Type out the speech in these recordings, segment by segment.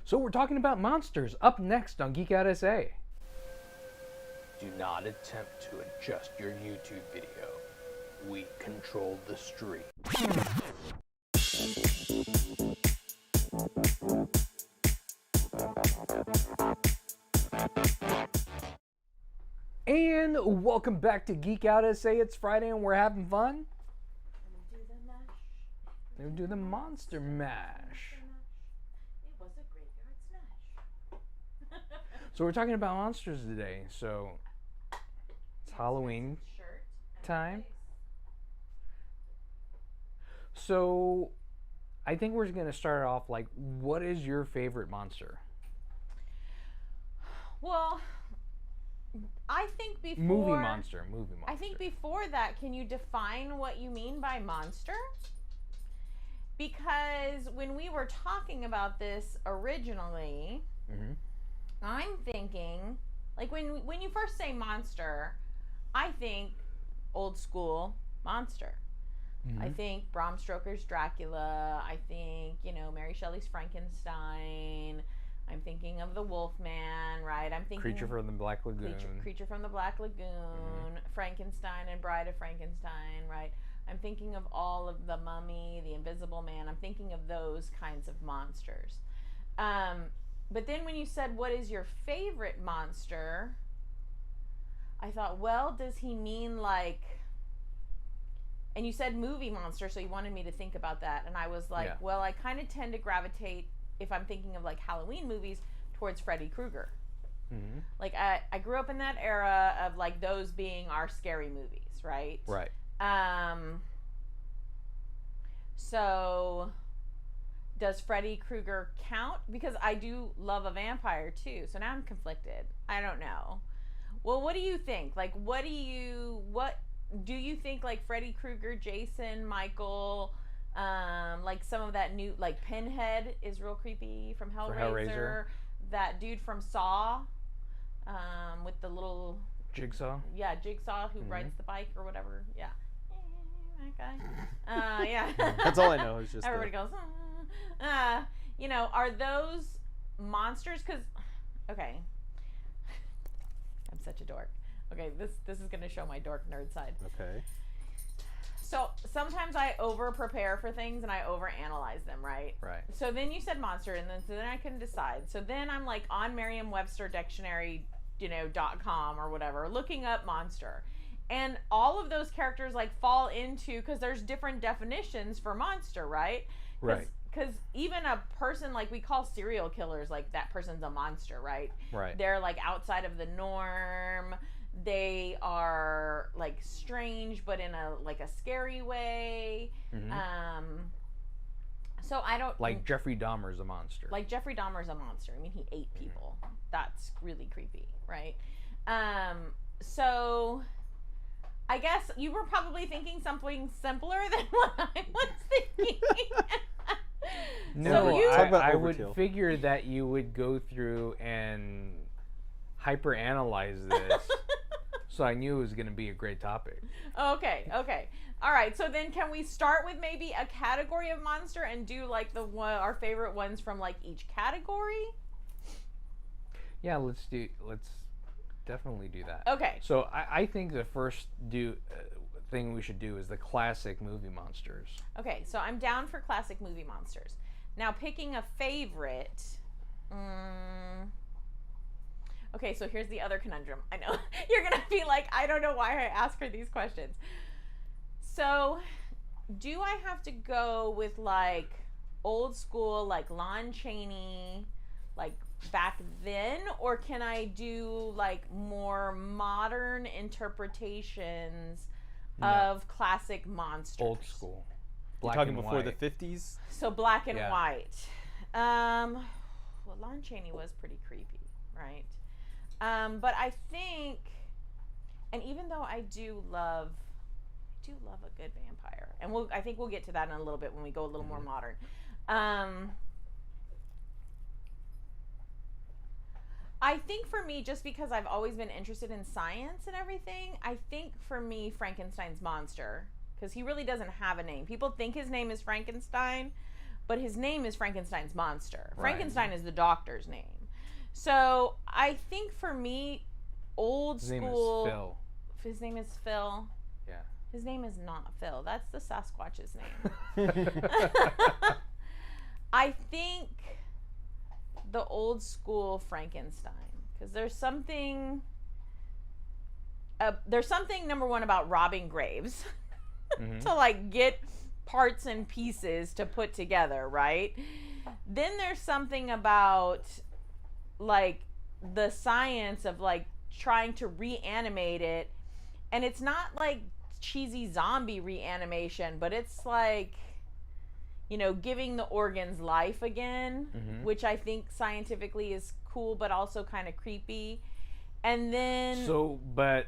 So we're talking about monsters up next on Geek Out SA. Do not attempt to adjust your YouTube video. We control the stream. And welcome back to Geek Out SA. It's Friday and we're having fun. They do the monster mash. It was a graveyard smash. So we're talking about monsters today. So it's Halloween time. So I think we're going to start off like, what is your favorite monster? Well, I think before Movie monster. I think before that, can you define what you mean by monster? Because when we were talking about this originally, I'm thinking, like when you first say monster, I think old school monster. I think Bram Stoker's Dracula. I think, Mary Shelley's Frankenstein. I'm thinking of the Wolfman, right? I'm thinking Creature from the Black Lagoon. Creature from the Black Lagoon, Frankenstein and Bride of Frankenstein, right? I'm thinking of all of the Mummy, the Invisible Man. I'm thinking of those kinds of monsters. But then when you said, what is your favorite monster? I thought, well, does he mean like... And you said movie monster, so you wanted me to think about that. And I was like, well, I kind of tend to gravitate, if I'm thinking of like Halloween movies, towards Freddy Krueger. Like I grew up in that era of like those being our scary movies, right? Right. So does Freddy Krueger count? Because I do love a vampire too. So now I'm conflicted. I don't know. Well, what do you think? Like, what do you think like Freddy Krueger, Jason, Michael, like some of that new, like Pinhead is real creepy from Hellraiser. That dude from Saw, with the little Jigsaw. Yeah, Jigsaw who rides the bike or whatever. Yeah, that guy. Yeah. That's all I know. Is just everybody goes. Are those monsters? Because, okay, I'm such a dork. Okay, this is gonna show my dork nerd side. Okay. So sometimes I over prepare for things and I over analyze them, right? Right. So then you said monster, and then I couldn't decide. So then I'm like on Merriam-Webster Dictionary, .com or whatever, looking up monster, and all of those characters like fall into, because there's different definitions for monster, right? Right. Because even a person, like we call serial killers, like that person's a monster, right? Right. They're like outside of the norm. They are like strange, but in a scary way. So I don't like Jeffrey Dahmer's a monster. Like Jeffrey Dahmer's a monster. I mean, he ate people. That's really creepy, right? So I guess you were probably thinking something simpler than what I was thinking. No, so I would figure that you would go through and hyper-analyze this. So I knew it was going to be a great topic. Okay. All right. So then can we start with maybe a category of monster and do like our favorite ones from like each category? Yeah, let's definitely do that. Okay. So I think the first thing we should do is the classic movie monsters. Okay, so I'm down for classic movie monsters. Now picking a favorite. Okay, so here's the other conundrum. I know you're gonna be like, I don't know why I ask her these questions. So, do I have to go with like old school, like Lon Chaney, like back then, or can I do like more modern interpretations of classic monsters? Old school. You're talking before the 50s? So black and white. Well, Lon Chaney was pretty creepy, right? But I think, and even though I do love a good vampire, and I think we'll get to that in a little bit when we go a little more modern. I think for me, just because I've always been interested in science and everything, I think for me, Frankenstein's monster, because he really doesn't have a name. People think his name is Frankenstein, but his name is Frankenstein's monster. Right. Frankenstein is the doctor's name. So I think for me, old school. His name is Phil. His name is Phil. Yeah. His name is not Phil. That's the Sasquatch's name. I think the old school Frankenstein, because there's something number one about robbing graves to like get parts and pieces to put together, right? Then there's something about like the science of like trying to reanimate it, and it's not like cheesy zombie reanimation, but it's like, you know, giving the organs life again, which I think scientifically is cool, but also kind of creepy. And then... So, but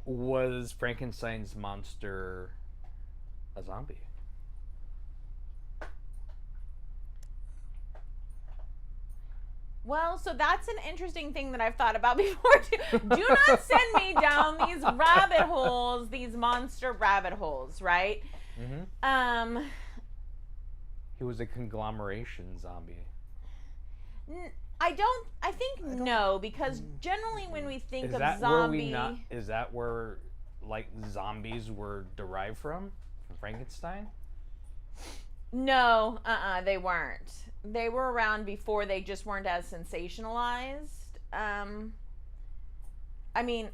was Frankenstein's monster a zombie? Well, so that's an interesting thing that I've thought about before too. Do not send me down these rabbit holes, these monster rabbit holes, right? He was a conglomeration zombie. I think no, because generally when we think of zombie... Is that where, like, zombies were derived from Frankenstein? No, they weren't. They were around before, they just weren't as sensationalized. I mean,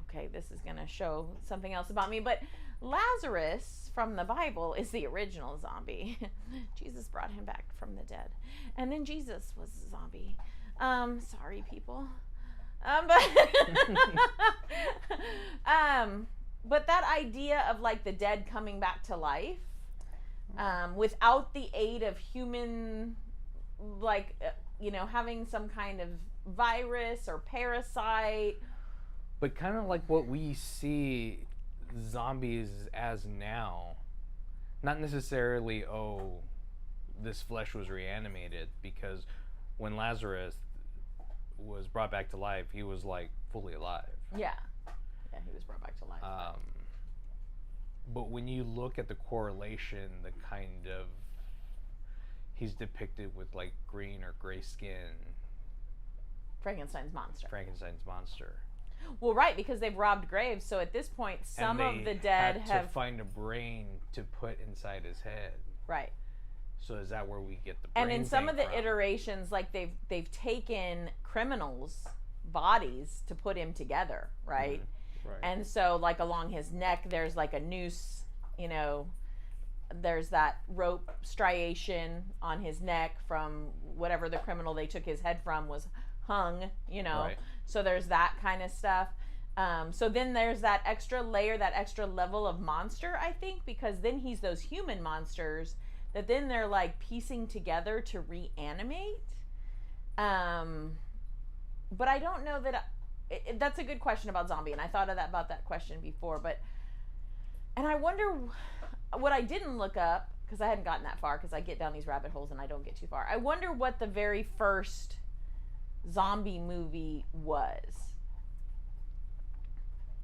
okay, this is going to show something else about me, but Lazarus from the Bible is the original zombie. Jesus brought him back from the dead. And then Jesus was a zombie. Sorry, people. But that idea of like the dead coming back to life, without the aid of human, like, you know, having some kind of virus or parasite. But kind of like what we see zombies as now. Not necessarily, oh, this flesh was reanimated, because when Lazarus was brought back to life, he was like fully alive. Yeah. Yeah, he was brought back to life. But when you look at the correlation, the kind of, he's depicted with like green or gray skin. Frankenstein's monster. Well, right, because they've robbed graves, so at this point, some of the dead had to find a brain to put inside his head. Right. So is that where we get the brain And in some of the from? iterations, like they've taken criminals' bodies to put him together, right? Right. And so, like, along his neck, there's like a noose, you know, there's that rope striation on his neck from whatever the criminal they took his head from was hung, you know. Right. So there's that kind of stuff. So then there's that extra layer, that extra level of monster, I think, because then he's those human monsters that then they're like piecing together to reanimate. But I don't know that... that's a good question about zombie, and I thought of about that question before, and I wonder what I didn't look up, because I hadn't gotten that far, because I get down these rabbit holes and I don't get too far. I wonder what the very first zombie movie was,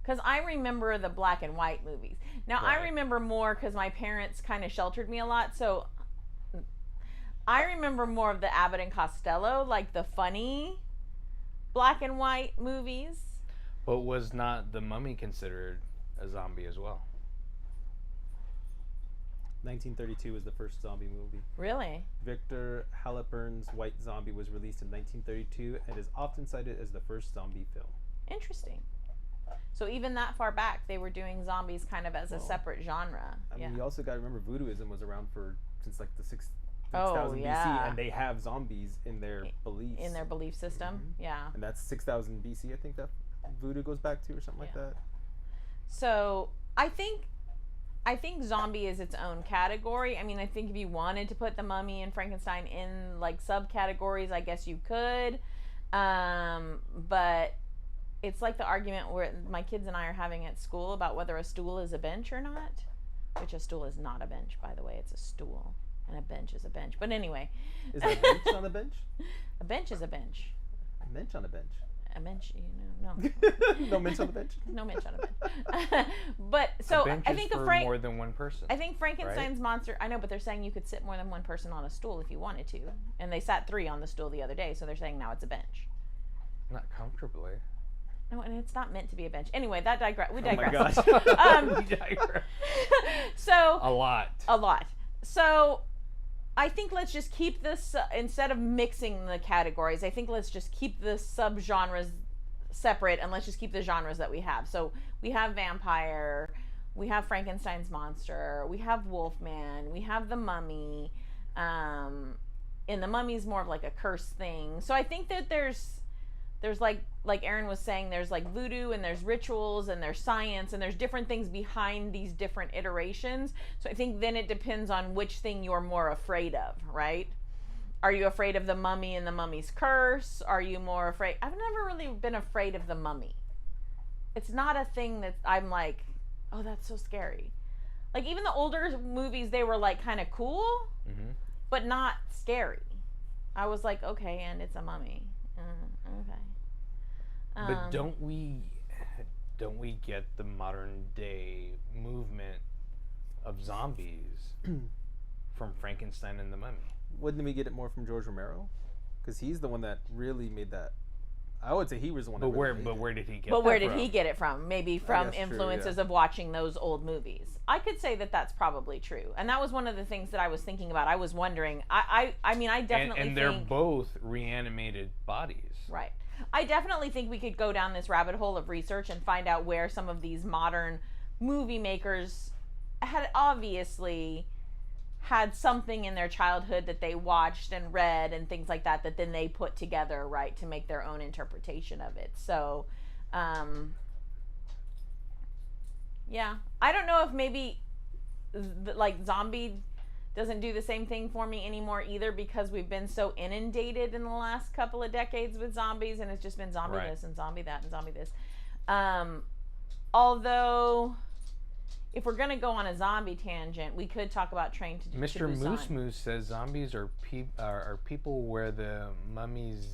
because I remember the black and white movies. Now, right. I remember more because my parents kind of sheltered me a lot, so I remember more of the Abbott and Costello, like the funny black and white movies. But was not The Mummy considered a zombie as well? 1932 was the first zombie movie. Really? Victor Halpern's White Zombie was released in 1932 and is often cited as the first zombie film. Interesting. So even that far back, they were doing zombies kind of as a separate genre. I mean, you also got to remember Voodooism was around since like the 6,000 yeah. BC, and they have zombies in their beliefs. In their belief system, yeah. And that's 6,000 BC, I think that Voodoo goes back to, or something like that. So I think zombie is its own category. I mean, I think if you wanted to put the Mummy and Frankenstein in like subcategories, I guess you could. But it's like the argument where my kids and I are having at school about whether a stool is a bench or not, which a stool is not a bench, by the way. It's a stool, and a bench is a bench. But anyway. Is a bench on a bench? A bench is a bench. A bench on a bench. a bench, no. No minch on the bench. No minch on a bench. But so A bench I is think for of more than one person. I think Frankenstein's monster. I know, but they're saying you could sit more than one person on a stool if you wanted to, and they sat 3 on the stool the other day, so they're saying now it's a bench. Not comfortably. No, and it's not meant to be a bench. Anyway, we digress. Oh my gosh. We digress. So A lot. So I think let's just keep this instead of mixing the categories. I think let's just keep the subgenres separate, and let's just keep the genres that we have. So we have vampire, we have Frankenstein's monster, we have Wolfman, we have the Mummy. And the Mummy's more of like a curse thing. So I think that there's like Aaron was saying, there's like voodoo and there's rituals and there's science and there's different things behind these different iterations. So I think then it depends on which thing you're more afraid of, right? Are you afraid of the Mummy and the Mummy's curse? Are you more afraid? I've never really been afraid of the Mummy. It's not a thing that I'm like, oh, that's so scary. Like even the older movies, they were like kind of cool, but not scary. I was like, okay, and it's a mummy. Okay. But don't we get the modern day movement of zombies from Frankenstein and the Mummy? Wouldn't we get it more from George Romero? Because he's the one that really made that. I would say he was the one. But that really made where it. did he get? But where that did from? he get it from? Maybe from guess true, influences yeah. of watching those old movies. I could say that that's probably true, and that was one of the things that I was thinking about. I was wondering. I mean, I definitely and they're think, both reanimated bodies. right. I definitely think we could go down this rabbit hole of research and find out where some of these modern movie makers had obviously had something in their childhood that they watched and read and things like that then they put together, right, to make their own interpretation of it. So yeah, I don't know if maybe like zombie doesn't do the same thing for me anymore either, because we've been so inundated in the last couple of decades with zombies, and it's just been zombie this and zombie that and zombie this. Although if we're gonna go on a zombie tangent, we could talk about Train to Busan. Mr. Moose Moose says zombies are people where the mummies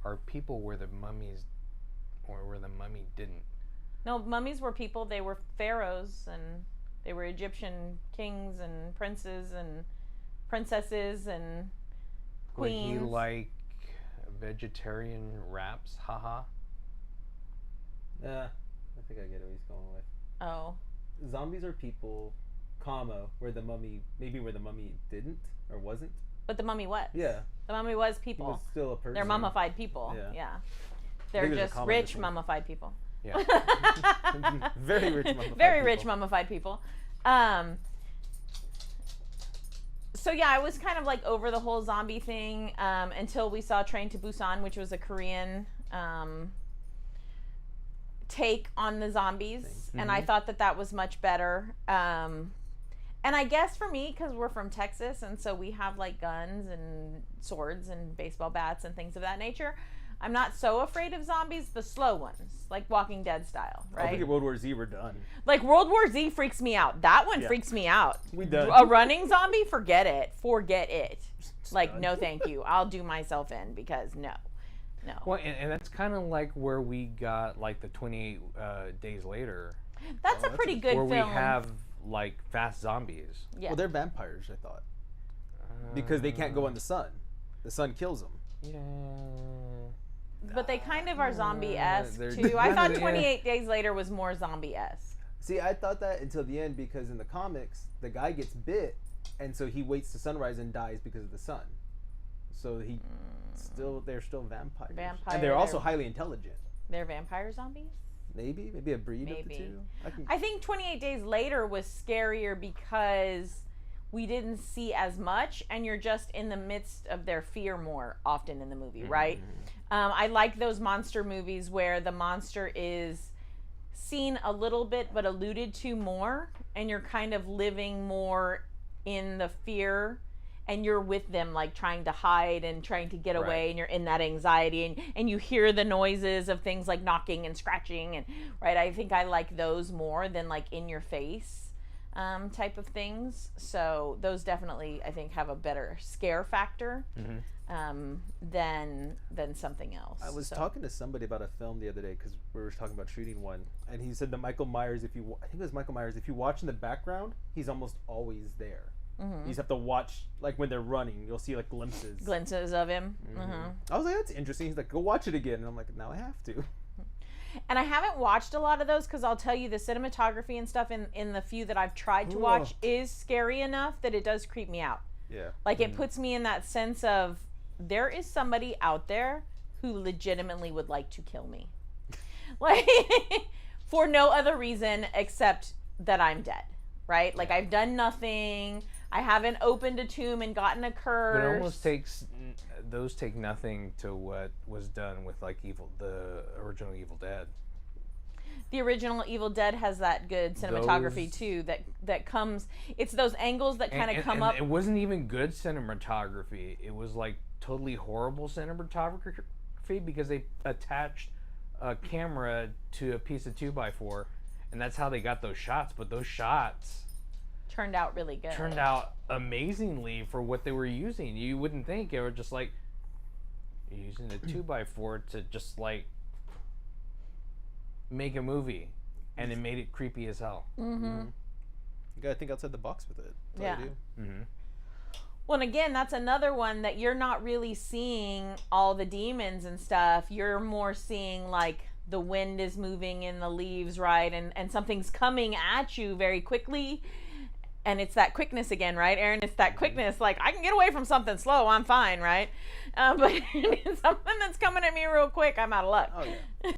or where the mummy didn't. No, mummies were people. They were pharaohs, and they were Egyptian kings and princes and princesses and queens. Would he like vegetarian wraps? Haha. Yeah, I think I get what he's going with. Oh. Zombies are people, comma, where the mummy didn't or wasn't. But the mummy was. Yeah. The mummy was He people. was still a person. They're mummified people. Yeah. Yeah. I They're think there's a just comma rich missing. mummified people. Yeah. Very rich mummified Very people. rich mummified people. So yeah, I was kind of like over the whole zombie thing until we saw Train to Busan, which was a Korean take on the zombies, and I thought that was much better. And I guess for me, because we're from Texas, and so we have like guns and swords and baseball bats and things of that nature, I'm not so afraid of zombies, the slow ones, like Walking Dead style, I think right? at World War Z we're done. Like World War Z freaks me out. That one Yeah. freaks me out. We done. A running zombie, forget it. Forget it. Like, done. no thank you. I'll do myself in, because no. Well, and that's kind of like where we got like the 28 Days Later, That's a that's pretty a- good where film. we have like fast zombies. Yeah. Well, they're vampires, I thought, because they can't go in the sun. The sun kills them. Yeah. But they kind of are zombie-esque, they're- too. I thought Yeah. 28 Days Later was more zombie-esque. See, I thought that until the end, because in the comics, the guy gets bit, and so he waits to sunrise and dies because of the sun. So they're still vampires. Vampire, And they're also they're- highly intelligent. They're vampire zombies? Maybe a breed of the Maybe. two. I think 28 Days Later was scarier because we didn't see as much, and you're just in the midst of their fear more often in the movie, right? I like those monster movies where the monster is seen a little bit but alluded to more, and you're kind of living more in the fear, and you're with them, like trying to hide and trying to get away, Right. and you're in that anxiety, and you hear the noises of things like knocking and scratching, and right, I think I like those more than like in your face type of things. So those definitely, I think, have a better scare factor. than something else. I was talking to somebody about a film the other day because we were talking about shooting one, and he said that Michael Myers, I think it was Michael Myers, if you watch in the background, he's almost always there. You just have to watch, like when they're running, you'll see like glimpses of him. I was like, that's interesting. He's like, go watch it again, and I'm like, now I have to. And I haven't watched a lot of those because I'll tell you the cinematography and stuff in the few that I've tried to watch is scary enough that it does creep me out. Yeah. Like it puts me in that sense of there is somebody out there who legitimately would like to kill me. Like for no other reason except that I'm dead, right? Like I've done nothing. I haven't opened a tomb and gotten a curse. But it almost those take nothing to what was done with like the original Evil Dead. The original Evil Dead has that good cinematography too. That comes. It's those angles that kind of come up. It wasn't even good cinematography. It was like totally horrible cinematography because they attached a camera to a piece of 2x4, and that's how they got those shots. But those shots turned out really good. Turned out amazingly for what they were using. You wouldn't think they were just like using a 2x4 to just like make a movie, and it made it creepy as hell. You gotta think outside the box with it. That's all you do. Well, and again, that's another one that you're not really seeing all the demons and stuff. You're more seeing like the wind is moving in the leaves, right? And something's coming at you very quickly. And it's that quickness again, right, Aaron? It's that quickness. Like, I can get away from something slow. I'm fine, right? But something that's coming at me real quick, I'm out of luck. Oh, yeah.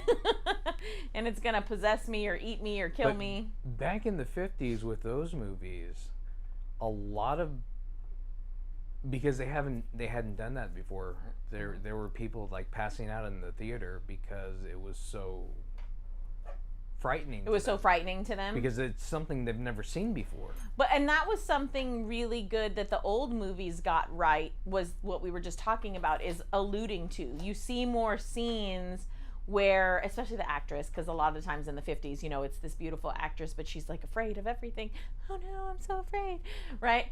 And it's going to possess me or eat me or kill me. Back in the 50s with those movies, a lot of... Because they hadn't done that before. There were people, like, passing out in the theater because it was so... frightening. It was so frightening to them because it's something they've never seen before. And that was something really good that the old movies got right, was what we were just talking about, is alluding to. You see more scenes where, especially the actress, because a lot of times in the 50s, you know, it's this beautiful actress, but she's like afraid of everything. Oh no, I'm so afraid, right?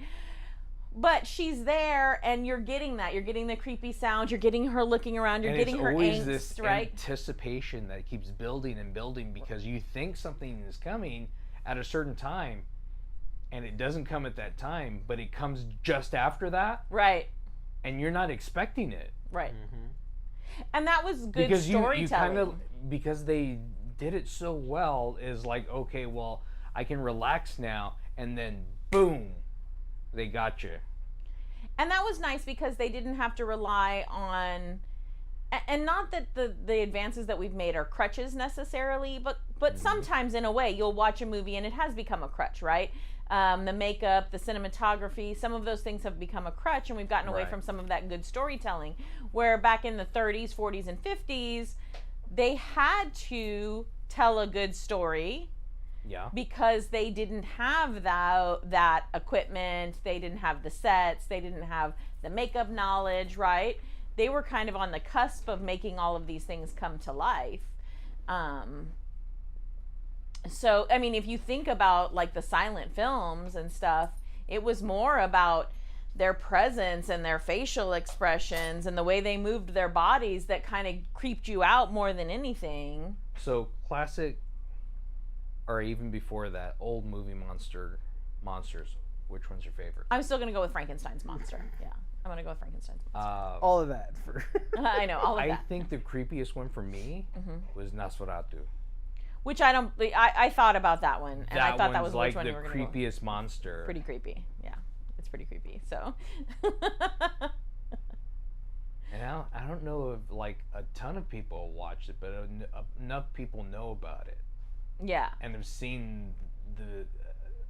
But she's there, and you're getting that. You're getting the creepy sound. You're getting her looking around. You're getting her angst, always this right? Anticipation that keeps building and building because you think something is coming at a certain time, and it doesn't come at that time, but it comes just after that. Right. And you're not expecting it. Right. And that was good because storytelling. Because they did it so well, is like, okay, well, I can relax now, and then boom. They got you. And that was nice because they didn't have to rely on, and not that the advances that we've made are crutches necessarily, but sometimes in a way you'll watch a movie and it has become a crutch, right? The makeup, the cinematography, some of those things have become a crutch, and we've gotten away from some of that good storytelling. Where back in the 30s, 40s, and 50s, they had to tell a good story. Yeah. Because they didn't have that equipment, they didn't have the sets, they didn't have the makeup knowledge, right? They were kind of on the cusp of making all of these things come to life. So, I mean, if you think about like the silent films and stuff, it was more about their presence and their facial expressions and the way they moved their bodies that kind of creeped you out more than anything. So classic, or even before that, old movie monsters, which one's your favorite? I'm still going to go with Frankenstein's monster. Yeah, I'm going to go with Frankenstein's monster. All of that. I know, all of that. I think the creepiest one for me was Nosferatu. Which I thought about that one, and I thought that was like which one you were going to go. the creepiest monster. Pretty creepy, yeah. It's pretty creepy, so. And I don't know if like a ton of people watched it, but enough people know about it. Yeah. And have seen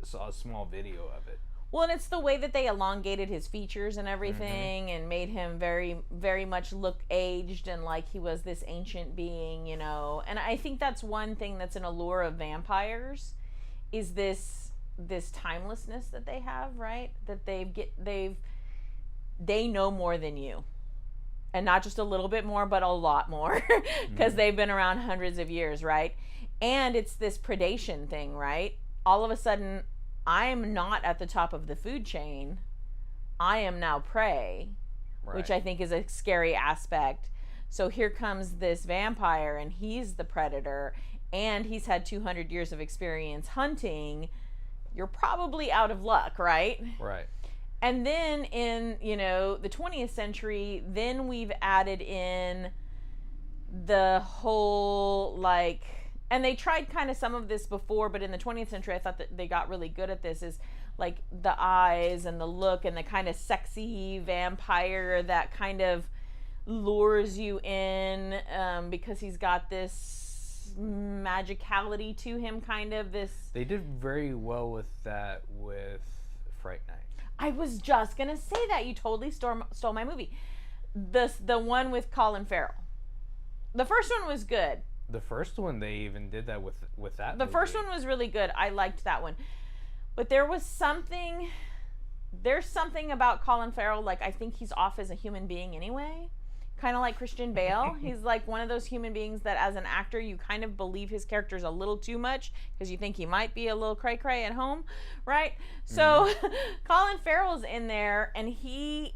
saw a small video of it. Well, and it's the way that they elongated his features and everything and made him very, very much look aged and like he was this ancient being, you know. And I think that's one thing that's an allure of vampires, is this timelessness that they have, right? That they know more than you. And not just a little bit more, but a lot more, because they've been around hundreds of years, right? And it's this predation thing, right? All of a sudden, I am not at the top of the food chain. I am now prey. which I think is a scary aspect. So here comes this vampire, and he's the predator, and he's had 200 years of experience hunting. You're probably out of luck, right? Right. And then in, the 20th century, then we've added in the whole, like, and they tried kind of some of this before, but in the 20th century, I thought that they got really good at this, is like the eyes and the look and the kind of sexy vampire that kind of lures you in, because he's got this magicality to him, kind of this. They did very well with that with Fright Night. I was just gonna say that. You totally stole my movie. The one with Colin Farrell. The first one was good. The first one, they even did that with that The movie. first one was really good. I liked that one. But there's something about Colin Farrell, like, I think he's off as a human being anyway. Kind of like Christian Bale. He's like one of those human beings that as an actor, you kind of believe his character's a little too much because you think he might be a little cray-cray at home, right? So Colin Farrell's in there, and he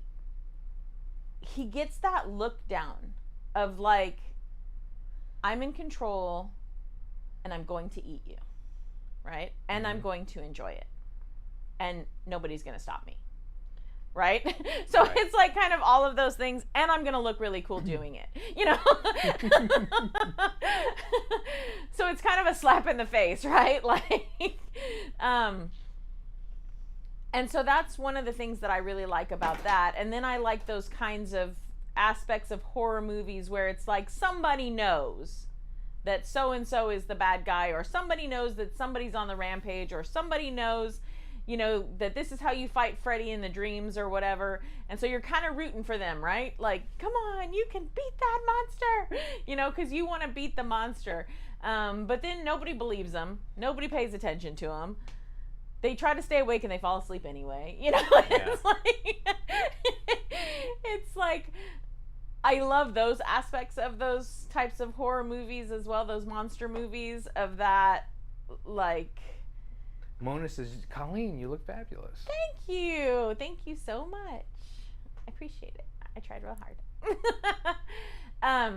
gets that look down of like, I'm in control and I'm going to eat you, right? And I'm going to enjoy it. And nobody's going to stop me. Right? So it's like kind of all of those things, and I'm going to look really cool doing it, So it's kind of a slap in the face, right? Like, and so that's one of the things that I really like about that. And then I like those kinds of aspects of horror movies where it's like somebody knows that so-and-so is the bad guy, or somebody knows that somebody's on the rampage, or somebody knows that this is how you fight Freddy in the dreams or whatever. And so you're kind of rooting for them, right? Like, come on, you can beat that monster, because you want to beat the monster. But then nobody believes them. Nobody pays attention to them. They try to stay awake and they fall asleep anyway. It's like, I love those aspects of those types of horror movies as well, those monster movies of that, like... Mona says, Colleen, you look fabulous. Thank you. Thank you so much. I appreciate it. I tried real hard.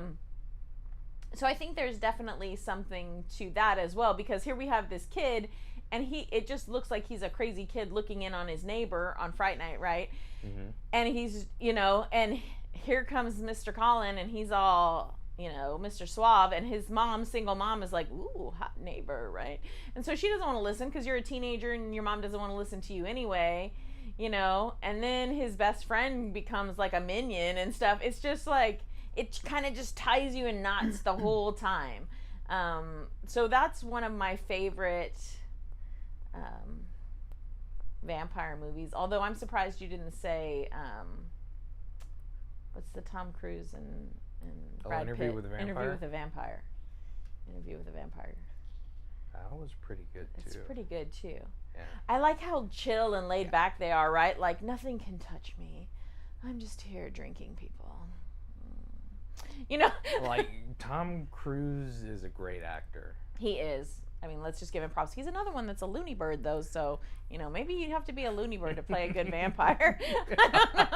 So I think there's definitely something to that as well, because here we have this kid, and it just looks like he's a crazy kid looking in on his neighbor on Fright Night, right? Mm-hmm. And he's, and here comes Mr. Colin, and he's all... Mr. Suave, and his single mom is like, ooh, hot neighbor, right? And so she doesn't want to listen because you're a teenager and your mom doesn't want to listen to you anyway, and then his best friend becomes like a minion and stuff. It's just like, it kind of just ties you in knots the whole time. So that's one of my favorite vampire movies, although I'm surprised you didn't say, what's the Tom Cruise and Brad Interview Pitt. with a Vampire? Interview with a Vampire. Interview with a Vampire. That was pretty good, too. It's pretty good, too. Yeah. I like how chill and laid back they are, right? Like, nothing can touch me. I'm just here drinking, people. Like, Tom Cruise is a great actor. He is. I mean, let's just give him props. He's another one that's a loony bird, though, so, maybe you'd have to be a loony bird to play a good vampire. I don't know.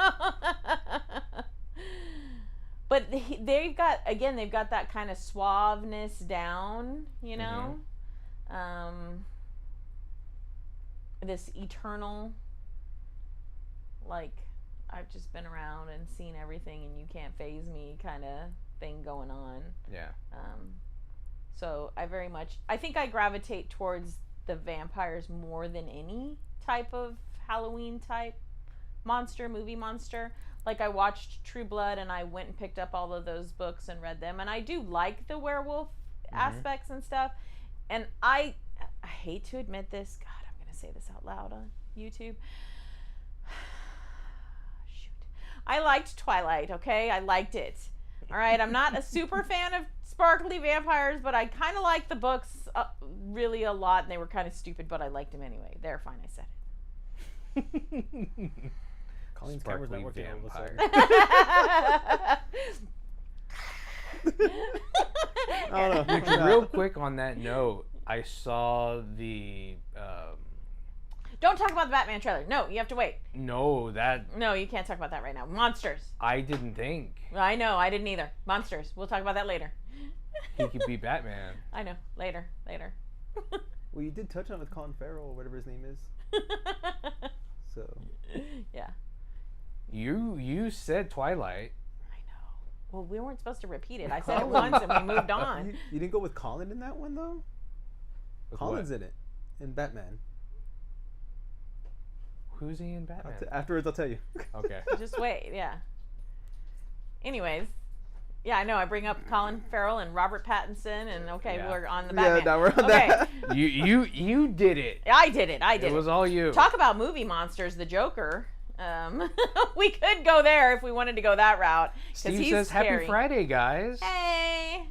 But they've got that kind of suaveness down, Mm-hmm. This eternal, like, I've just been around and seen everything and you can't faze me kind of thing going on. Yeah. So I think I gravitate towards the vampires more than any type of Halloween type movie monster. Like, I watched True Blood and I went and picked up all of those books and read them. And I do like the werewolf aspects and stuff. And I hate to admit this. God, I'm going to say this out loud on YouTube. Shoot. I liked Twilight, okay? I liked it. All right? I'm not a super fan of sparkly vampires, but I kind of liked the books really a lot. And they were kind of stupid, but I liked them anyway. They're fine, I said it. Colleen's camera's not working all of a sudden. Oh, no. Real quick on that note, I saw the... Don't talk about the Batman trailer. No, you have to wait. No, No, you can't talk about that right now. Monsters. I didn't think I know, I didn't either. Monsters. We'll talk about that later. he could be Batman. I know. Later. Well, you did touch on it with Colin Farrell or whatever his name is. So. Yeah. You said Twilight. I know. Well, we weren't supposed to repeat it. I said it once and we moved on. You didn't go with Colin in that one though. With Colin's what? in it, in Batman. Who's he in Batman? Afterwards, I'll tell you. Okay. Just wait, yeah. Anyways, yeah, I know. I bring up Colin Farrell and Robert Pattinson, and Yeah. we're on the Batman. Yeah, now we're on Okay. that. You did it. I did it. It was all you. Talk about movie monsters, the Joker. We could go there if we wanted to go that route. Steve he's says scary. Happy Friday, guys. Hey.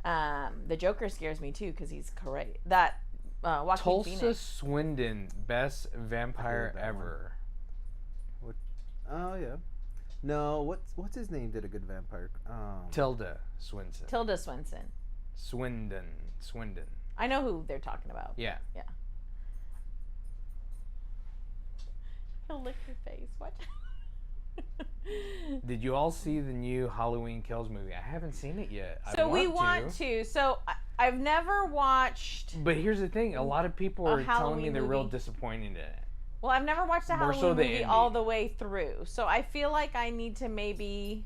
The Joker scares me too because he's great. That Joaquin Tulsa Phoenix. Swindon, best vampire that ever. Oh yeah. No, what's his name? Did a good vampire. Tilda Swinton. Tilda Swinton. Swindon. I know who they're talking about. Yeah. He'll lick your face. What? Did you all see the new Halloween Kills movie? I haven't seen it yet. So we want to. So I've never watched. But here's the thing: a lot of people A are telling me Halloween they're real movie. disappointed in it. Well, I've never watched a More Halloween so the movie indie. all the way through. So I feel like I need to maybe,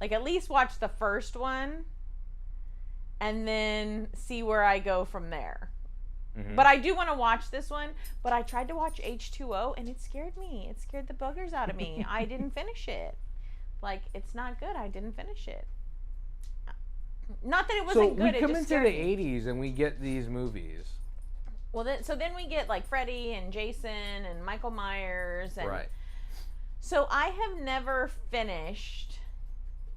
like, at least watch the first one, and then see where I go from there. Mhm. But I do want to watch this one. But I tried to watch H2O, and it scared me. It scared the buggers out of me. I didn't finish it. Like, it's not good. I didn't finish it. Not that it wasn't So good. we it come just into scared the me. 80s and we get these movies. Well, then we get like Freddy and Jason and Michael Myers. And Right. So I have never finished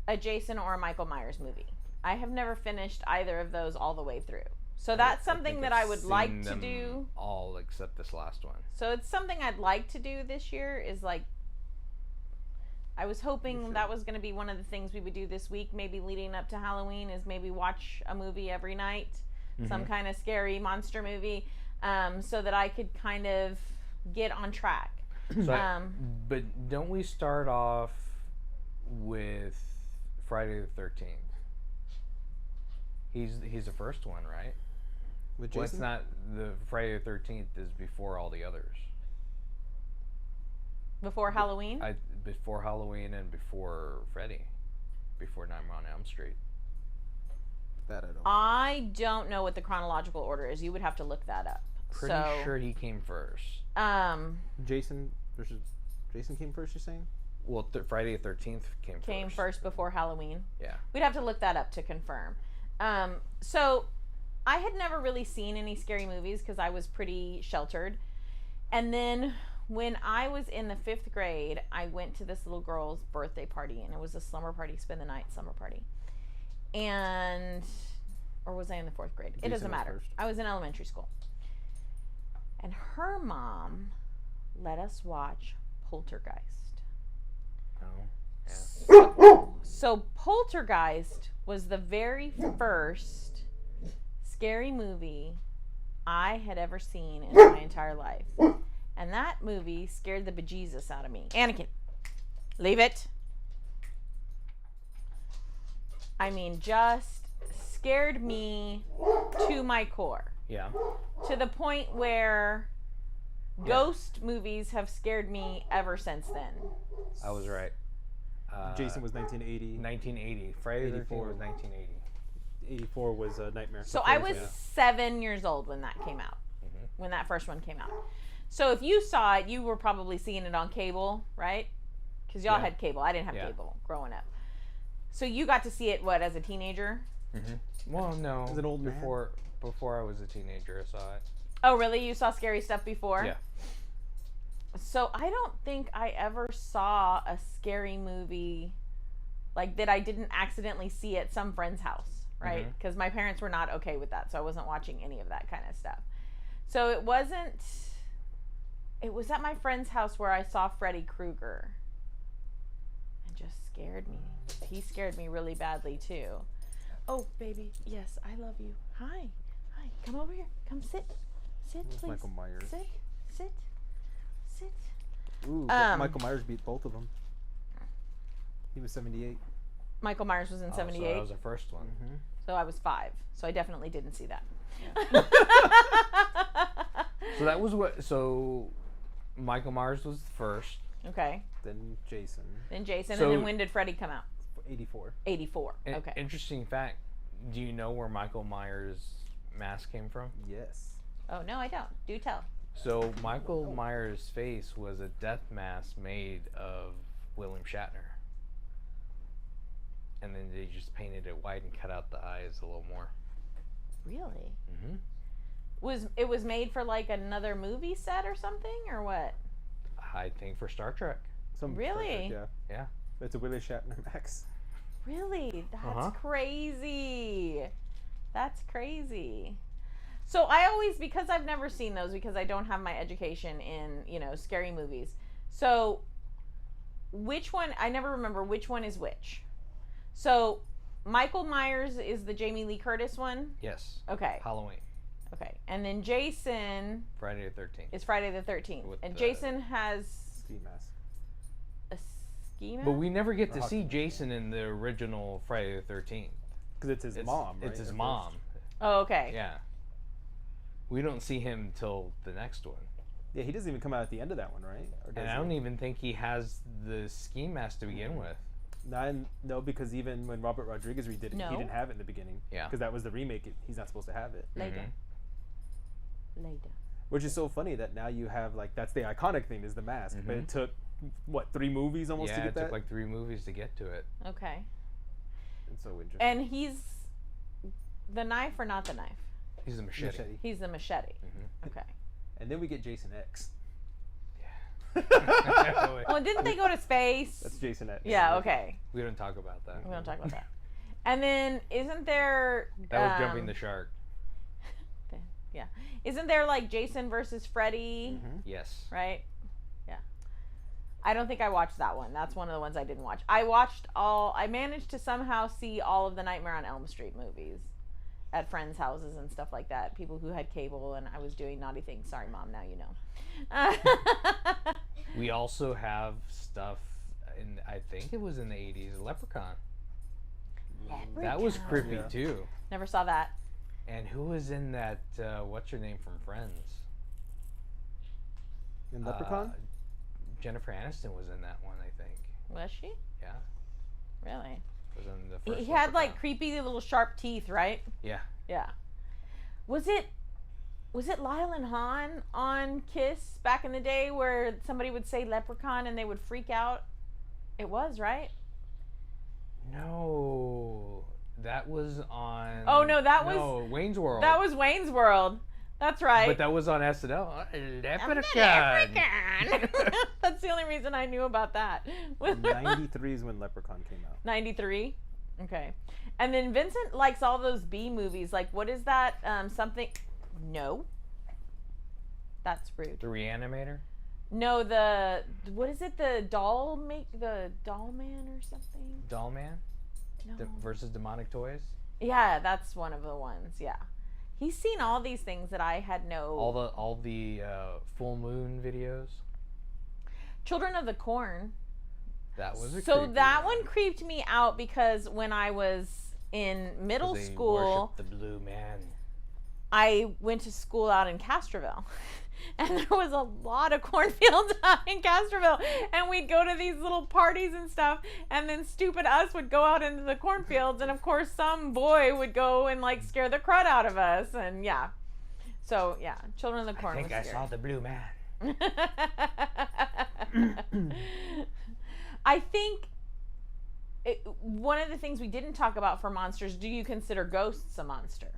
a Jason or a Michael Myers movie. I have never finished either of those all the way through. So that's something that I would like to do. All except this last one. So it's something I'd like to do this year is like, I was hoping that was going to be one of the things we would do this week, maybe leading up to Halloween, is maybe watch a movie every night, some kind of scary monster movie, so that I could kind of get on track. So but don't we start off with Friday the 13th? He's the first one, right? With Well, it's Jason? not the Friday the 13th is before all the others. Before Halloween? Before Halloween and before Freddy, before Nightmare on Elm Street. That I don't. I don't know what the chronological order is. You would have to look that up. Pretty sure he came first. Jason came first. You're saying? Well, Friday the 13th came first before Halloween. Yeah. We'd have to look that up to confirm. So I had never really seen any scary movies because I was pretty sheltered. And then when I was in the 5th grade, I went to this little girl's birthday party, and it was a slumber party, spend the night slumber party. Or was I in the 4th grade? It doesn't matter. I was in elementary school. And her mom let us watch Poltergeist. Oh, yeah. So Poltergeist was the very first scary movie I had ever seen in my entire life. And that movie scared the bejesus out of me. Anakin, leave it. I mean, just scared me to my core. Yeah. To the point where ghost movies have scared me ever since then. I was right. Jason was 1980. 1980. Friday the 13th was 1980. 84 was Nightmare. So I was 7 years old when that came out. When that first one came out. So if you saw it, you were probably seeing it on cable, right? Because y'all had cable. I didn't have cable growing up. So you got to see it, what, as a teenager? Well, no. As an old man? Before I was a teenager, I saw it. Oh, really? You saw scary stuff before? Yeah. So I don't think I ever saw a scary movie like that I didn't accidentally see at some friend's house, right? Because my parents were not okay with that, so I wasn't watching any of that kind of stuff. So it was at my friend's house where I saw Freddy Krueger. And just scared me. He scared me really badly too. Oh, baby, yes, I love you. Hi. Come over here. Come sit. Sit, please. Michael Myers. Sit. Sit. Ooh, but Michael Myers beat both of them. He was 78. Michael Myers was in 78. So that was the first one. Mm-hmm. So I was 5. So I definitely didn't see that. So that was what. So Michael Myers was first. Okay. Then Jason. And So- then when did Freddy come out? 84. 84. Okay. Interesting fact. Do you know where Michael Myers' mask came from? Yes. Oh, no, I don't. Do tell. So Michael Myers' face was a death mask made of William Shatner. And then they just painted it white and cut out the eyes a little more. Really? Mm-hmm. It was made for like another movie set or something, or what? I think for Star Trek. Really? Yeah. It's a William Shatner max. Really? That's Uh-huh. crazy. That's crazy. So I always, because I've never seen those, because I don't have my education in, scary movies. So which one, I never remember which one is which. So Michael Myers is the Jamie Lee Curtis one? Yes. Okay. Halloween. Okay. And then Jason Friday the 13th. is Friday the 13th. With And the- Jason has Ski mask. a ski mask? But we never get to Hockey see mask. Jason in the original Friday the 13th. Because it's his mom, right? It's his At mom. first. Oh, okay. Yeah. We don't see him till the next one. Yeah, he doesn't even come out at the end of that one, right? Or does And I he? don't even think he has the ski mask to begin with. No, because even when Robert Rodriguez redid it, No. he didn't have it in the beginning. Yeah. Because that was the remake. He's not supposed to have it. Later. Mhm. Later. Which is so funny that now you have, like, that's the iconic thing is the mask. But it took, 3 movies almost to Yeah, get it that? took like 3 movies to get to it. Okay. It's so interesting. And he's the knife or not the knife? He's a machete. He's the machete. Mhm. Okay. And then we get Jason X. Well, didn't they go to space? That's Jason X. Yeah, okay. We don't talk about that. We don't talk about that. And then isn't there That was jumping the shark. yeah. Isn't there like Jason versus Freddy, Yes. right? Yeah. I don't think I watched that one. That's one of the ones I didn't watch. I managed to somehow see all of the Nightmare on Elm Street movies at friends' houses and stuff like that. People who had cable, and I was doing naughty things. Sorry, Mom, now you know. We also have stuff in, I think it was in the 80s, Leprechaun. That was creepy Yeah. too. Never saw that. And who was in that, what's her name from Friends? In Leprechaun? Jennifer Aniston was in that one, I think. Was she? Yeah. Really? Was in the first He had like Leprechaun. creepy little sharp teeth, right? Yeah. Yeah. Was it Lyle and Han on Kiss back in the day where somebody would say leprechaun and they would freak out? It was, right? No. That was on... Oh, no, that was... Wayne's World. That was Wayne's World. That's right. But that was on SNL. Leprechaun. Leprechaun. That's the only reason I knew about that. 93 is when Leprechaun came out. 93? Okay. And then Vincent likes all those B movies. Like, what is that? Something... No. That's rude. The Reanimator? No, what is it? The doll man or something? Doll Man? No. Versus Demonic Toys? Yeah, that's one of the ones. Yeah. He's seen all these things that I had no... All the full moon videos? Children of the Corn. That was a So creepy that one creeped me out because when I was in middle 'Cause they school, worship the blue man. I went to school out in Castroville. And there was a lot of cornfields out in Castroville. And we'd go to these little parties and stuff. And then stupid us would go out into the cornfields. And of course, some boy would go and like scare the crud out of us. And yeah. So yeah, Children of the Corn I think was I scary. saw the blue man. I think one of the things we didn't talk about for monsters, do you consider ghosts a monster?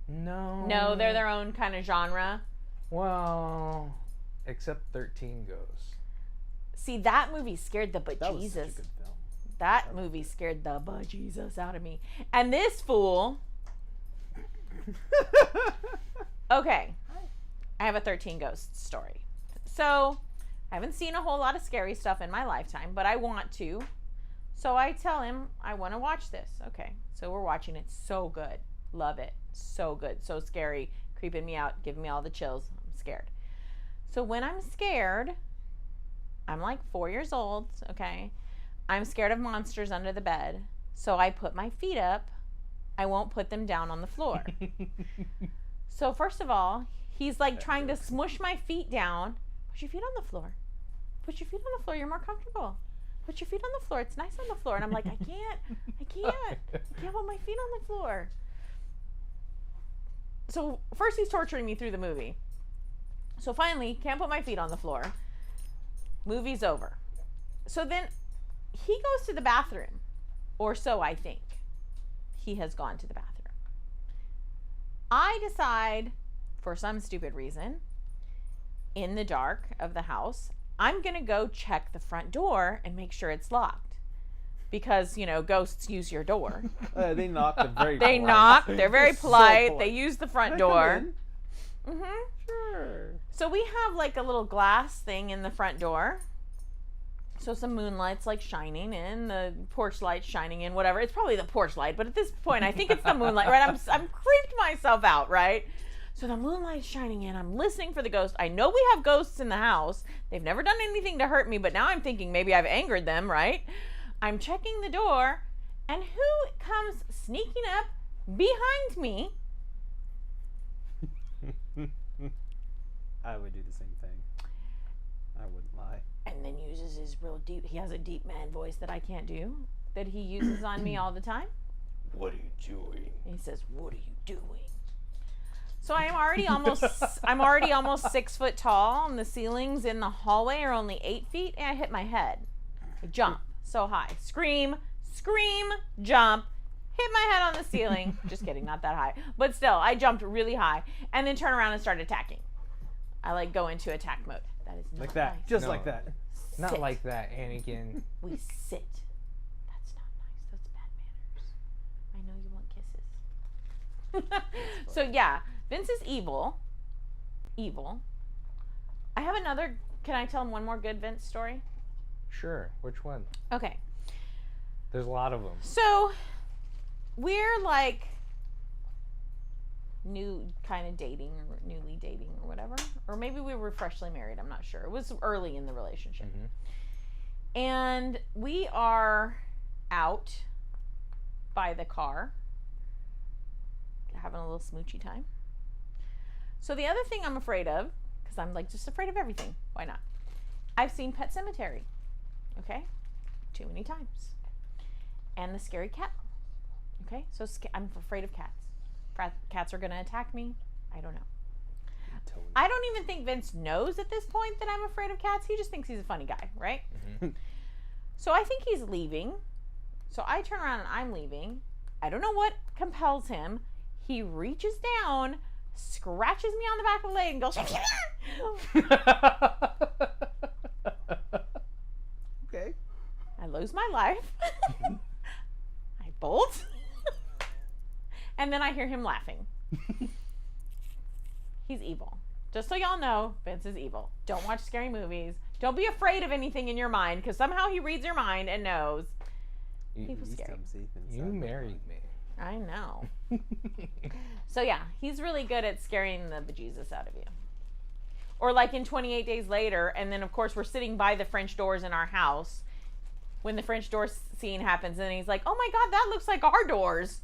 No. No, they're their own kind of genre. Well, except 13 Ghosts. See, that movie scared the That was such a bejesus. good film. That movie scared the bejesus out of me. And this fool. Okay. I have a 13 Ghosts story. So, I haven't seen a whole lot of scary stuff in my lifetime, but I want to. So I tell him, I want to watch this. Okay. So we're watching it. So good. Love it. So good. So scary. Creeping me out. Giving me all the chills. scared. So when I'm scared, I'm like 4 years old, okay? I'm scared of monsters under the bed. So I put my feet up. I won't put them down on the floor. So first of all, he's like trying to smush my feet down. Put your feet on the floor. Put your feet on the floor. You're more comfortable. Put your feet on the floor. It's nice on the floor. And I'm like, I can't put my feet on the floor. So first he's torturing me through the movie. So finally, can't put my feet on the floor. Movie's over. So then he goes to the bathroom, or so I think. He has gone to the bathroom. I decide, for some stupid reason, in the dark of the house, I'm going to go check the front door and make sure it's locked. Because, you know, ghosts use your door. They knock. They're very They polite. knock. They're very polite. polite. They use the front Can I door. come in? Mm-hmm. Sure. So we have like a little glass thing in the front door. So some moonlight's like shining in, the porch light's shining in, whatever. It's probably the porch light, but at this point, I think it's the moonlight, right? I'm creeped myself out, right? So the moonlight's shining in. I'm listening for the ghost. I know we have ghosts in the house. They've never done anything to hurt me, but now I'm thinking maybe I've angered them, right? I'm checking the door, and who comes sneaking up behind me? I would do the same thing. I wouldn't lie. And then uses his real deep, he has a deep man voice that I can't do, that he uses on me all the time. What are you doing? And he says, what are you doing? So I'm already almost 6 foot tall, and the ceilings in the hallway are only 8 feet, and I hit my head. I jump so high. Scream, jump, hit my head on the ceiling. Just kidding, not that high. But still, I jumped really high, and then turn around and start attacking. I like go into attack mode. That is not Like that. nice. Just No. like that. Not Sit. like that, Anakin. We sit. That's not nice. That's bad manners. I know you want kisses. So yeah, Vince is evil. Evil. I have another. Can I tell him one more good Vince story? Sure. Which one? Okay. There's a lot of them. So we're like new kind of dating or newly dating or whatever. Or maybe we were freshly married. I'm not sure. It was early in the relationship. Mm-hmm. And we are out by the car having a little smoochy time. So the other thing I'm afraid of, because I'm like just afraid of everything. Why not? I've seen Pet Sematary. Okay? Too many times. And the scary cat. Okay? So I'm afraid of cats. Cats are going to attack me. I don't know. Totally. I don't even think Vince knows at this point that I'm afraid of cats. He just thinks he's a funny guy, right? Mm-hmm. So I think he's leaving. So I turn around and I'm leaving. I don't know what compels him. He reaches down, scratches me on the back of the leg and goes, Okay. I lose my life. I bolt. And then I hear him laughing. He's evil. Just so y'all know, Vince is evil. Don't watch scary movies. Don't be afraid of anything in your mind, because somehow he reads your mind and knows. You, He was Least scary. I'm safe inside you my married me. I know. So yeah, he's really good at scaring the bejesus out of you. Or like in 28 Days Later, and then of course we're sitting by the French doors in our house when the French door scene happens, and he's like, oh my God, that looks like our doors.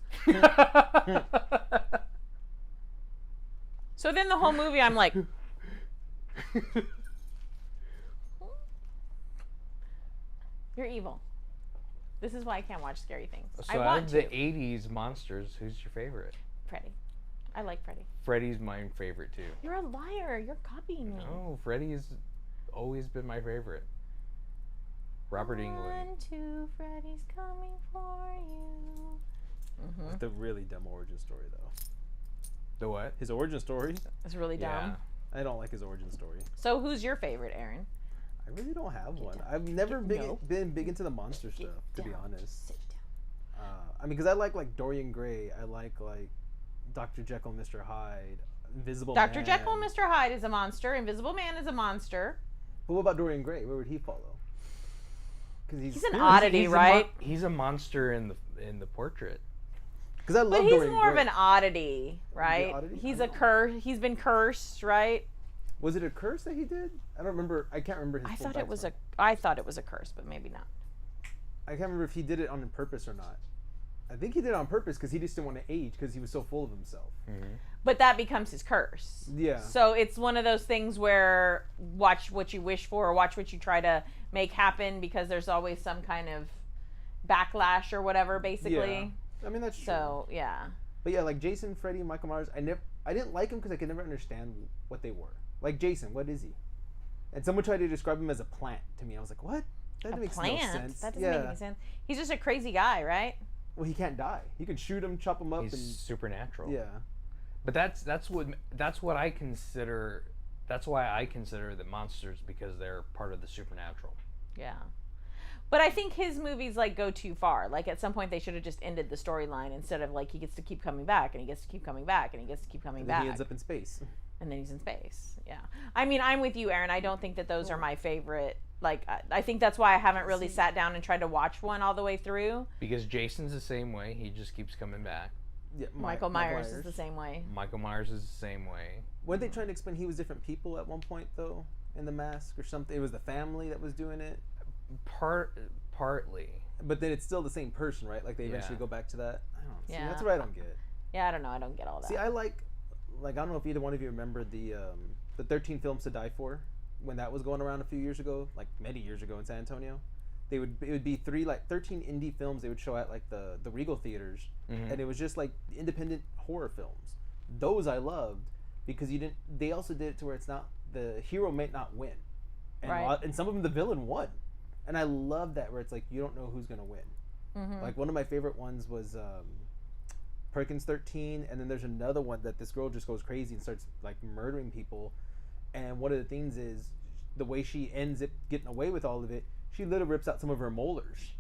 So then the whole movie I'm like, you're evil. This is why I can't watch scary things. So I out want of to. the 80s monsters, who's your favorite? Freddy. I like Freddy. Freddy's my favorite too. You're a liar. You're copying me. No, Freddy's always been my favorite. Robert Englund. 1, 2, Freddy's coming for you. Mm-hmm. The really dumb origin story, though. The what? His origin story, It's really dumb. I don't like his origin story. So who's your favorite, Aaron? I really don't have one. down. I've never No. been big into the monster Get stuff, to be down. honest. Sit down. I mean, because I like Dorian Gray. I like Dr. Jekyll, Mr. Hyde, Invisible Man. Dr. Jekyll and Mr. Hyde is a monster. Invisible Man is a monster. But what about Dorian Gray? Where would he follow? Because He's an oddity, right? He's a monster in the portrait. Because I love But he's Dorian more Gray. of an oddity, right? oddity? He's I a know. curse. He's been cursed, right? Was it a curse that he did? I don't remember. I can't remember his I full thought it was backstory. I thought it was a curse, but maybe not. I can't remember if he did it on purpose or not. I think he did it on purpose because he just didn't want to age because he was so full of himself. But that becomes his curse. Yeah. So it's one of those things where watch what you wish for or watch what you try to make happen because there's always some kind of backlash or whatever, basically. Yeah. I mean, that's true. So, yeah. But yeah, like Jason, Freddy, and Michael Myers, I didn't like him because I could never understand what they were. Like Jason, what is he? And someone tried to describe him as a plant to me. I was like, what? That makes no sense. That doesn't make any sense. He's just a crazy guy, right? Well, he can't die. You can shoot him, chop him up. He's and supernatural. Yeah. But that's what I consider. That's why I consider the monsters, because they're part of the supernatural. Yeah. But I think his movies like go too far. Like at some point they should have just ended the storyline instead of like he gets to keep coming back and he gets to keep coming back and he gets to keep coming And back. then he ends up in space. And then he's in space. Yeah. I mean, I'm with you, Aaron. I don't think that those are my favorite. Like, I think that's why I haven't really sat down and tried to watch one all the way through. Because Jason's the same way. He just keeps coming back. Yeah, Michael Myers is the same way. Michael Myers is the same way. Weren't they trying to explain he was different people at one point, though, in the mask or something? It was the family that was doing it? Partly. But then it's still the same person, right? Like, they eventually go back to that? I don't know. See, Yeah. that's what I don't get. Yeah, I don't know. I don't get all that. See, I like, I don't know if either one of you remember the 13 Films to Die For, when that was going around a few years ago, like many years ago in San Antonio. It would be 13 indie films they would show at like the Regal theaters, and it was just like independent horror films. Those I loved because they also did it to where it's not, the hero might not win, and and some of them the villain won, and I love that where it's like you don't know who's gonna win. Like one of my favorite ones was Perkins 13, and then there's another one that this girl just goes crazy and starts like murdering people, and one of the things is the way she ends up getting away with all of it. She literally rips out some of her molars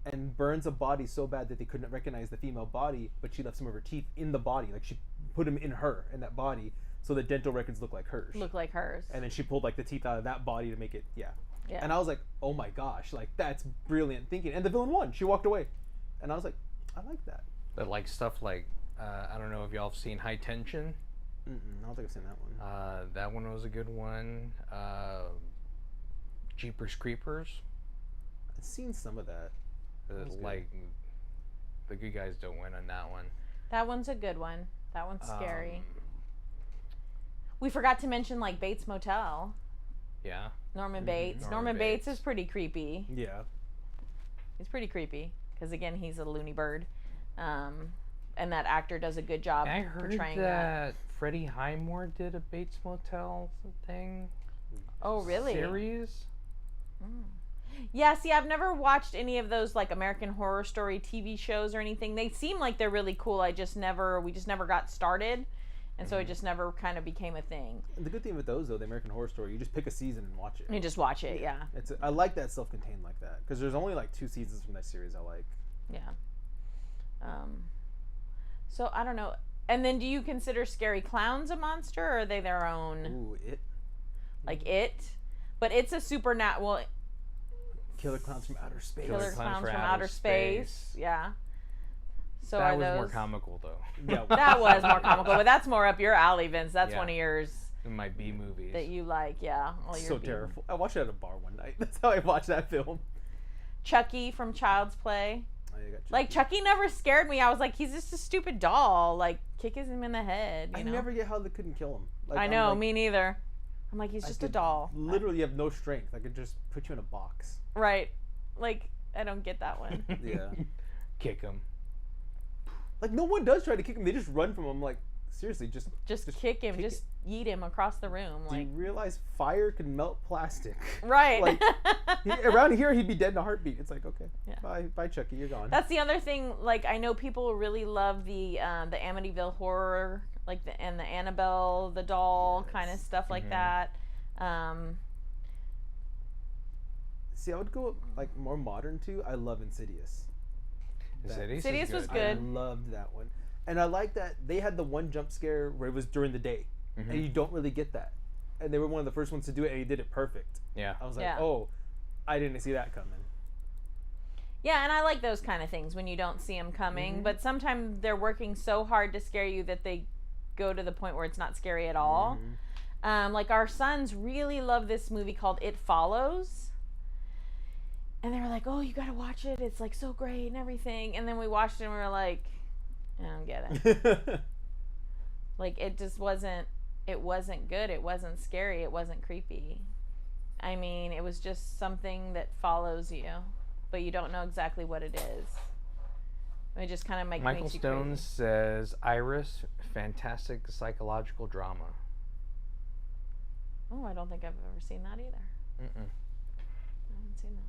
and burns a body so bad that they couldn't recognize the female body, but she left some of her teeth in the body. Like she put them in that body, so the dental records look like hers. And then she pulled like the teeth out of that body to make it, yeah. And I was like, oh my gosh, like that's brilliant thinking. And the villain won. She walked away. And I was like, I like that. But like stuff like, I don't know if y'all have seen High Tension. I don't think I've seen that one. That one was a good one. Jeepers Creepers. I've seen some of that. Like, the good guys don't win on that one. That one's a good one. That one's scary. We forgot to mention, like, Bates Motel. Yeah. Norman Bates. Norman Bates is pretty creepy. Yeah. He's pretty creepy. Because, again, he's a loony bird. And that actor does a good job portraying that. Freddie Highmore did a Bates Motel thing. Oh, really? Series? Yeah, see, I've never watched any of those like American Horror Story TV shows or anything. They seem like they're really cool. We just never got started, and so it just never kind of became a thing. And the good thing with those though, the American Horror Story, you just pick a season and watch it. You just watch it, yeah. I like that self-contained like that because there's only like 2 seasons from that series I like. Yeah. So I don't know. And then, do you consider Scary Clowns a monster, or are they their own? Ooh, It. Like It, but it's a supernatural. Killer Clowns from Outer Space. Killer Clowns from Outer Space. Yeah. So that are was those more comical though. Yeah. That was more comical, but that's more up your alley, Vince. That's one of yours. In my B movies. That you like, yeah. So terrible. I watched it at a bar one night. That's how I watched that film. Chucky from Child's Play. Oh, yeah, Chucky. Like, Chucky never scared me. I was like, he's just a stupid doll. Like, kick him in the head. I never get how they couldn't kill him. Like, I know, me neither. I'm like, he's just a doll. Literally, you have no strength. I could just put you in a box. Right. Like, I don't get that one. Yeah. Kick him. Like, no one does try to kick him. They just run from him. Like, seriously, just kick him. Just yeet him across the room. Do you realize fire can melt plastic? Right. Like, around here, he'd be dead in a heartbeat. It's like, okay, bye, Chucky, you're gone. That's the other thing. Like, I know people really love the Amityville Horror, like the Annabelle, the doll kind of stuff like that. See, I would go like more modern too. I love Insidious. Insidious was good. I loved that one. And I like that they had the one jump scare where it was during the day. And you don't really get that. And they were one of the first ones to do it, and he did it perfect. Yeah. I was like, oh, I didn't see that coming. Yeah, and I like those kind of things when you don't see them coming. But sometimes they're working so hard to scare you that they go to the point where it's not scary at all. Like our sons really love this movie called It Follows. And they were like, oh, you gotta watch it. It's like so great and everything. And then we watched it and we were like, I don't get it. Like it just wasn't good. It wasn't scary. It wasn't creepy. I mean, it was just something that follows you, but you don't know exactly what it is. It just kind of Michael makes you Stone crazy. says, Iris, fantastic psychological drama. Oh, I don't think I've ever seen that either. Mm-mm. I haven't seen that.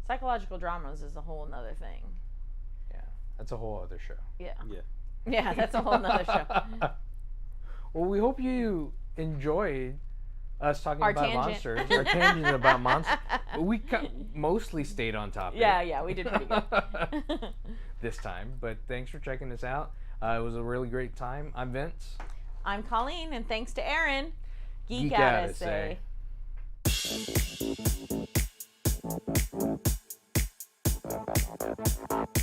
Psychological dramas is a whole nother thing. Yeah, that's a whole other show. Yeah. Yeah. Yeah, that's a whole nother show. Well, we hope you enjoyed us talking Our about tangent. monsters. Our tangent about monsters. We mostly stayed on topic. Yeah, we did pretty good. This time. But thanks for checking us out. It was a really great time. I'm Vince. I'm Colleen, and thanks to Aaron. Geek, Geek out, out, I say.